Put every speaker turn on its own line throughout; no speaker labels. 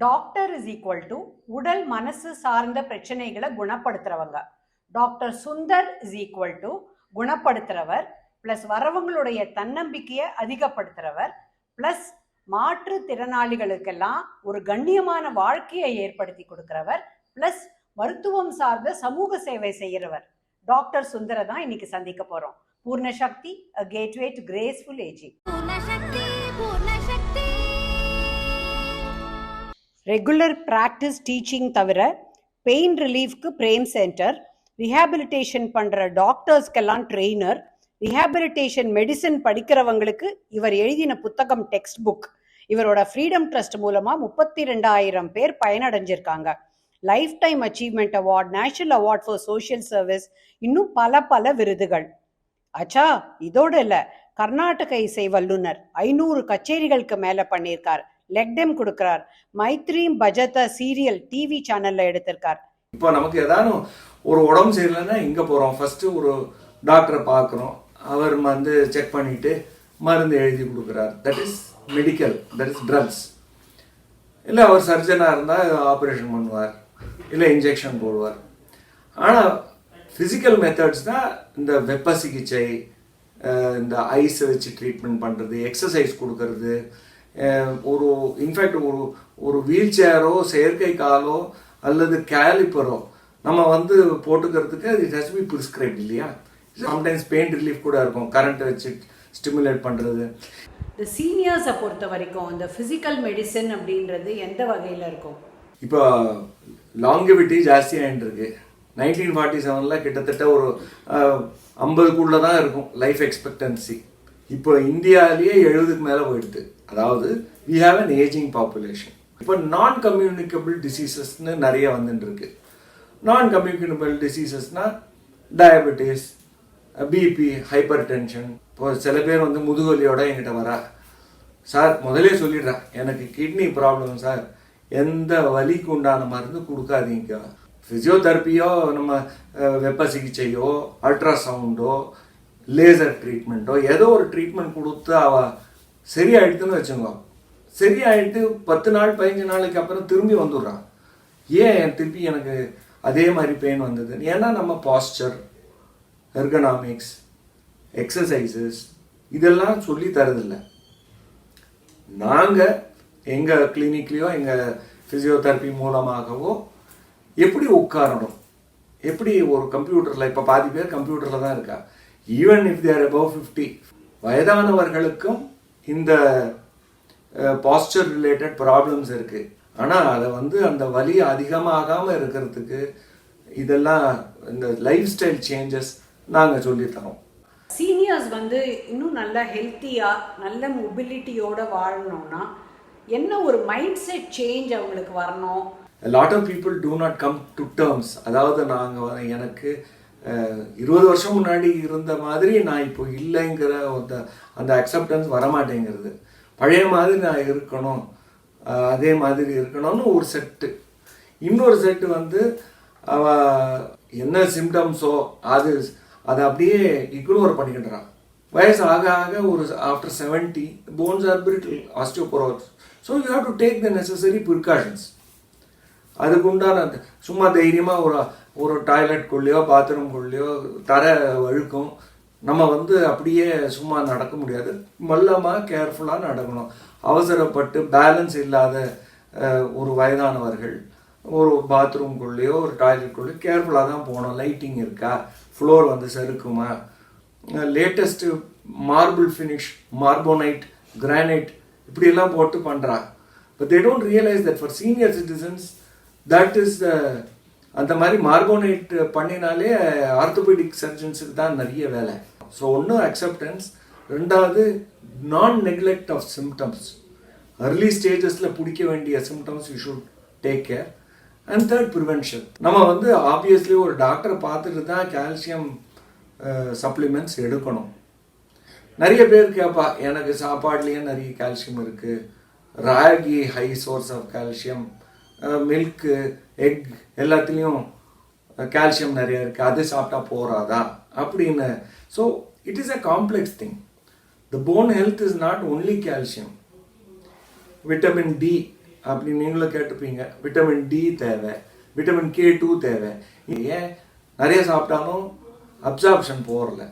Doctor is equal to உடல் மனசு சார்ந்த பிரச்சனைகளை குணப்படுத்துறவங்க. Doctor Sundar is equal to குணப்படுத்துறவர் ப்ளஸ் வரவங்களுடைய தன்னம்பிக்கையை அதிகப்படுத்துறவர் ப்ளஸ் மாற்றுத்திறனாளிகளுக்கெல்லாம் ஒரு கண்ணியமான வாழ்க்கையை ஏற்படுத்தி கொடுக்கிறவர் ப்ளஸ் மருத்துவம் சார்ந்த சமூக சேவை செய்கிறவர். டாக்டர் சுந்தரை தான் இன்னைக்கு சந்திக்க போறோம். Poornasakthi, a gateway to graceful aging. Regular practice teaching தவிர பெயின் ரிலீஃப்க்கு பிரேம் சென்டர், ரிஹாபிலிட்டேஷன் பண்ணுற டாக்டர்ஸ்க்கெல்லாம் ட்ரெயினர், ரிஹாபிலிட்டேஷன் மெடிசன் படிக்கிறவங்களுக்கு இவர் எழுதின புத்தகம் டெக்ஸ்ட் புக், இவரோட ஃப்ரீடம் ட்ரஸ்ட் மூலமாக 32,000 பேர் பயனடைஞ்சிருக்காங்க. Lifetime achievement award, national award for social service, இன்னும் பல விருதுகள். அச்சா, இதோடு இல்லை, கர்நாடக இசை வல்லுனர், 500 கச்சேரிகளுக்கு மேலே பண்ணியிருக்கார். லெக்டெம் கொடுக்கிறார். மைத்ரீம் பஜத சீரியல் டிவி சேனல்ல எடுத்திருக்கார்.
இப்போ நமக்கு ஏதாவது ஒரு உடம்பு சரியில்லைன்னா இங்க போறோம், ஃபர்ஸ்ட் ஒரு டாக்டரை பார்க்குறோம், அவர் வந்து செக் பண்ணிட்டு மருந்து எழுதி கொடுக்குறார். That is medical, that is drugs. இல்லை அவர் சர்ஜனாக இருந்தால் ஆப்ரேஷன் பண்ணுவார், இல்லை இன்ஜெக்ஷன் போடுவார். ஆனால் ஃபிசிக்கல் மெத்தட்ஸ் தான் இந்த வெப்ப சிகிச்சை, இந்த ஐஸை வச்சு ட்ரீட்மெண்ட் பண்ணுறது, எக்ஸசைஸ் கொடுக்கறது, ஒரு இன்ஃபேக்ட் ஒரு வீல் சேரோ செயற்கை காலோ அல்லது கேலிப்பரோ நம்ம வந்து போட்டுக்கிறதுக்கு இட் ஹஸ் பி ப்ரிஸ்கிரைப்ட் இல்லையா. சம்டைம்ஸ் பெயின் ரிலீஃப் கூட இருக்கும், கரண்ட்டை வச்சு ஸ்டிமுலேட் பண்ணுறது.
இந்த சீனியர்ஸை பொறுத்த வரைக்கும் இந்த ஃபிசிக்கல் மெடிசன் அப்படின்றது எந்த வகையில் இருக்கும்?
இப்போ லாங்கிவிட்டி ஜாஸ்தியாகிட்டு இருக்கு. 1947 கிட்டத்தட்ட ஒரு 50க்குள்ளே தான் இருக்கும் லைஃப் எக்ஸ்பெக்டன்சி. இப்போ இந்தியாவிலேயே 70க்கு மேலே போயிடுது. அதாவது we have an aging population. இப்போ நான் கம்யூனிகபிள் டிசீசஸ்ன்னு நிறைய வந்துட்டு இருக்கு. நான் கம்யூனிகபிள் டிசீசஸ்னா டயபெட்டிஸ், பிபி, ஹைப்பர் டென்ஷன். இப்போ சில பேர் வந்து முதுகுவலியோட என்கிட்ட வரா, சார் முதலே சொல்லிடுறா எனக்கு கிட்னி ப்ராப்ளம் சார், எந்த வலிக்கு உண்டான மருந்து கொடுக்காதீங்க, ஃபிசியோதெரப்பியோ நம்ம வெப்ப சிகிச்சையோ அல்ட்ராசவுண்டோ லேசர் ட்ரீட்மெண்ட்டோ ஏதோ ஒரு ட்ரீட்மெண்ட் கொடுத்து அவ சரியாயிடுதுன்னு வச்சுக்கோ. சரியாயிட்டு 10 நாள் 15 நாளைக்கு அப்புறம் திரும்பி வந்துடுறான். ஏன் திருப்பி எனக்கு அதே மாதிரி பெயின் வந்தது? ஏன்னா நம்ம பாஸ்டர், எர்கனாமிக்ஸ், எக்ஸசைசஸ் இதெல்லாம் சொல்லி தரதில்லை. நாங்கள் எங்கள் கிளினிக்லேயோ எங்கள் ஃபிசியோதெரப்பி மூலமாகவோ எப்படி உட்காரணும், எப்படி ஒரு கம்ப்யூட்டரில், இப்போ பாதி பேர் கம்ப்யூட்டரில் தான் இருக்கா. ஈவன் இஃப் தேர் above 50, வயதானவர்களுக்கும் இந்த பாஸ்டர் ரிலேட்டட் ப்ராப்ளம்ஸ் இருக்குது. ஆனால் அதை வந்து அந்த வலி அதிகமாகாமல் இருக்கிறதுக்கு இதெல்லாம் இந்த லைஃப் ஸ்டைல் சேஞ்சஸ் நாங்கள் சொல்லித்தரோம்.
சீனியர்ஸ் வந்து இன்னும் நல்ல ஹெல்த்தியாக நல்ல மொபிலிட்டியோட வாழணும்னா என்ன ஒரு மைண்ட் செட் சேஞ்ச் அவங்களுக்கு வரணும்?
A lot of people do not come to terms. அதாவது நாங்கள் எனக்கு 20 வருஷம் முன்னாடி இருந்த மாதிரி நான் இப்போ இல்லைங்கிற அந்த அக்செப்டன்ஸ் வரமாட்டேங்கிறது. பழைய மாதிரி நான் இருக்கணும், அதே மாதிரி இருக்கணும்னு ஒரு செட்டு. இன்னொரு செட்டு வந்து அவ என்ன சிம்டம்ஸோ அதை அப்படியே இக்னோர் பண்ணிக்கிட்டுறான். வயசு ஆக ஆக ஒரு after 70 bones are brittle, osteoporosis. So you have to take the necessary precautions. அதுக்கு உண்டான சும்மா தைரியமாக ஒரு டாய்லெட்குள்ளேயோ பாத்ரூம்குள்ளேயோ தர வழுக்கும், நம்ம வந்து அப்படியே சும்மா நடக்க முடியாது. மெல்லமாக கேர்ஃபுல்லாக நடக்கணும். அவசரப்பட்டு பேலன்ஸ் இல்லாத ஒரு வயதானவர்கள் ஒரு பாத்ரூம்குள்ளேயோ ஒரு டாய்லெட்குள்ளேயோ கேர்ஃபுல்லாக தான் போகணும். லைட்டிங் இருக்கா, ஃப்ளோர் வந்து சறுக்குமா, லேட்டஸ்ட்டு மார்பிள் ஃபினிஷ், மார்போனைட், கிரானைட் இப்படியெல்லாம் போட்டு பண்ணுறா. But they don't realise that for senior citizens that is அந்த மாதிரி மார்போனைட் பண்ணினாலே ஆர்த்தோபெடிக் சர்ஜன்ஸுக்கு தான் நிறைய வேலை. ஸோ ஒன்று அக்செப்டன்ஸ், ரெண்டாவது நான் நெக்லெக்ட் ஆஃப் சிம்டம்ஸ். அர்லி ஸ்டேஜஸில் பிடிக்க வேண்டிய symptoms you should take care. And third prevention. நம்ம வந்து ஆப்வியஸ்லி ஒரு டாக்டரை பார்த்துட்டு தான் கால்சியம் சப்ளிமெண்ட்ஸ் எடுக்கணும். நிறைய பேர் கேட்பா, எனக்கு சாப்பாடுலேயே நிறைய கால்சியம் இருக்குது, ragi high source of calcium, milk, egg எல்லாத்துலேயும் கால்சியம் நிறைய இருக்குது, அது சாப்பிட்டா போகாதா அப்படின்னு. So it is a complex thing. The bone health is not only calcium. Vitamin D அப்படி நீங்களும் கேட்டுப்பீங்க. விட்டமின் டி தேவை, விட்டமின் K2 தேவை. ஏன் நிறைய சாப்பிட்டாலும் அப்சார்ப்ஷன் போகல.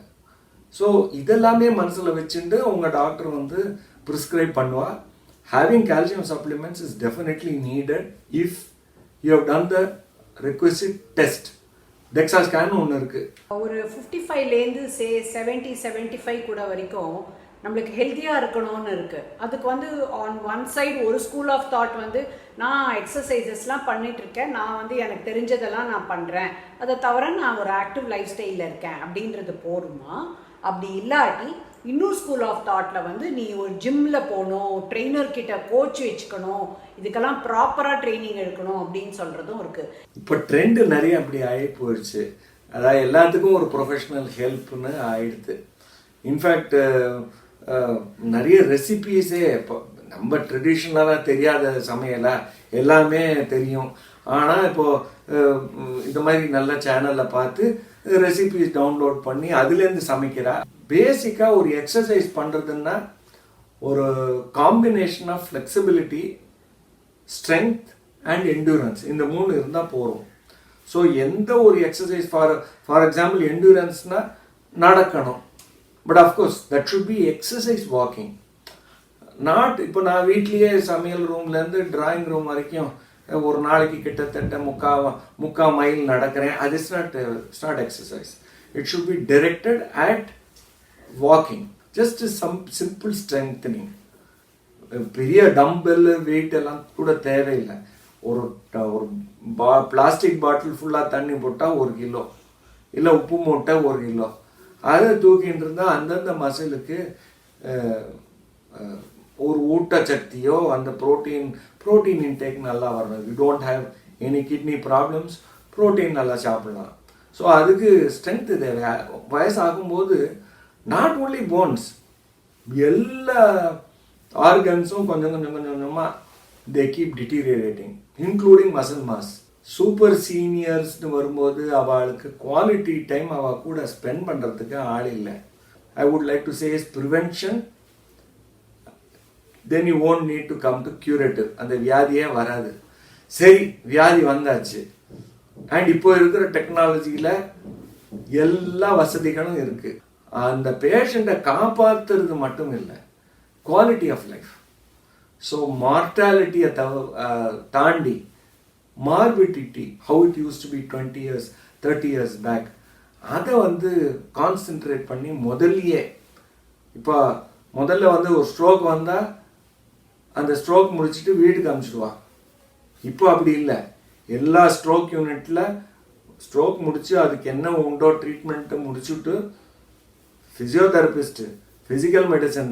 ஸோ இதெல்லாமே மனசில் வச்சுட்டு உங்கள் டாக்டர் வந்து ப்ரிஸ்கிரைப் பண்ணுவா. Having calcium supplements is definitely needed if you have done the requested test. DEXA scan ஒன்று இருக்குது.
ஒரு 55லேருந்து 75 கூட வரைக்கும் நம்மளுக்கு ஹெல்த்தியாக இருக்கணும்னு இருக்குது. அதுக்கு வந்து ஆன் ஒன் சைடு ஒரு ஸ்கூல் ஆஃப் தாட் வந்து நான் எக்ஸசைசஸ்லாம் பண்ணிகிட்ருக்கேன், நான் வந்து எனக்கு தெரிஞ்சதெல்லாம் நான் பண்ணுறேன், அதை தவிர நான் ஒரு ஆக்டிவ் லைஃப் ஸ்டைலில் இருக்கேன் அப்படின்றது போதுமா? அப்படி இல்லாட்டி இன்னொரு ஸ்கூல் ஆஃப் தாட்டில் வந்து நீ ஒரு ஜிம்மில் போகணும், ட்ரெயினர்கிட்ட கோச் வச்சுக்கணும், இதுக்கெல்லாம் ப்ராப்பராக ட்ரைனிங் எடுக்கணும் அப்படின்னு சொல்கிறதும் இருக்குது.
இப்போ ட்ரெண்டு நிறைய அப்படி ஆகி போயிடுச்சு. அதாவது எல்லாத்துக்கும் ஒரு ப்ரொஃபஷ்னல் ஹெல்ப்னு ஆயிடுது. இன்ஃபேக்ட் நிறைய ரெசிபீஸே இப்போ நம்ம ட்ரெடிஷ்னலாக தெரியாத சமையலாக எல்லாமே தெரியும். ஆனால் இப்போது இந்த மாதிரி நல்ல சேனலில் பார்த்து ரெசிபிஸ் டவுன்லோட் பண்ணி அதுலேருந்து சமைக்கிறா. பேசிக்காக ஒரு எக்ஸசைஸ் பண்ணுறதுன்னா ஒரு combination of flexibility, strength and endurance, இந்த 3 இருந்தால் போகிறோம். ஸோ எந்த ஒரு எக்ஸசைஸ் ஃபார் எக்ஸாம்பிள் என்டூரன்ஸ்னால் நடக்கணும். But of course that should be exercise walking. Not இப்போ நான் வீட்லேயே சமையல் ரூம்லேருந்து டிராயிங் ரூம் வரைக்கும் ஒரு நாளைக்கு கிட்டத்தட்ட முக்கா மைல் நடக்கிறேன். அது it's not exercise. It should be directed at walking. Just simple strengthening. பெரிய டம்பெல் வெயிட் எல்லாம் கூட தேவையில்லை. ஒரு பிளாஸ்டிக் பாட்டில் ஃபுல்லாக தண்ணி போட்டால் 1 கிலோ, இல்லை உப்பு மூட்டை 1 கிலோ, அதை தூக்கிட்டு இருந்தால் அந்தந்த மசிலுக்கு ஒரு ஊட்டச்சக்தியோ அந்த ப்ரோட்டீன் இன்டேக் நல்லா வரணும். You don't have any kidney problems, protein நல்லா சாப்பிடலாம். ஸோ அதுக்கு ஸ்ட்ரென்த்து தேவை. வயசாகும்போது நாட் ஓன்லி போன்ஸ், எல்லா ஆர்கன்ஸும் கொஞ்சம் கொஞ்சமாக they keep deteriorating, including muscle mass. Super சீனியர்ஸ்னு வரும்போது அவளுக்கு குவாலிட்டி டைம் அவள் கூட ஸ்பெண்ட் பண்ணுறதுக்கு ஆள் இல்லை. I would like to say is prevention, then you won't need to come to curative. அந்த வியாதியே வராது. சரி, வியாதி வந்தாச்சு. அண்ட் இப்போ இருக்கிற டெக்னாலஜியில் எல்லா வசதிகளும் இருக்குது. அந்த பேஷண்ட்டை காப்பாற்றுறது மட்டும் இல்லை, குவாலிட்டி ஆஃப் லைஃப். ஸோ மார்டாலிட்டியை தாண்டி morbidity, how it used to be 20 years 30 years back, அதை வந்து கான்சென்ட்ரேட் பண்ணி இப்போ முதல்ல வந்து ஒரு ஸ்ட்ரோக் வந்தால் அந்த ஸ்ட்ரோக் முடிச்சுட்டு வீட்டுக்கு அனுப்பிச்சிடுவா. இப்போ அப்படி இல்லை. எல்லா ஸ்ட்ரோக் யூனிட்டில் ஸ்ட்ரோக் முடித்து அதுக்கு என்ன உண்டோ ட்ரீட்மெண்ட்டு முடிச்சுட்டு ஃபிசியோதெரபிஸ்ட்டு, ஃபிசிக்கல் மெடிசன்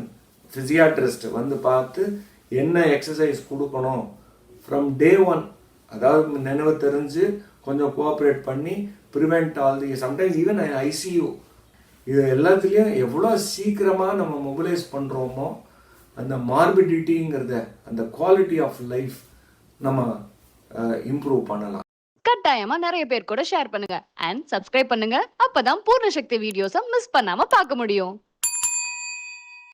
ஃபிசியாட்ரிஸ்ட் வந்து பார்த்து என்ன எக்ஸசைஸ் கொடுக்கணும் ஃப்ரம் டே 1, அதாவது நினைவு தெரிஞ்சு கொஞ்சம் கோஆப்ரேட் பண்ணி prevent all the sometimes even ICU, இது எல்லாத்துலேயும் எவ்வளோ சீக்கிரமாக நம்ம மொபிலைஸ் பண்ணுறோமோ அந்த மார்பிடிட்டிங்கிறத, அந்த குவாலிட்டி ஆஃப் லைஃப் நம்ம இம்ப்ரூவ் பண்ணலாம்.
கட்டாயமா நிறைய பேர் கூட ஷேர் பண்ணுங்க அண்ட் சப்ஸ்கிரைப் பண்ணுங்க. அப்பதான் பூர்ண சக்தி வீடியோஸை மிஸ் பண்ணாம பார்க்க முடியும்.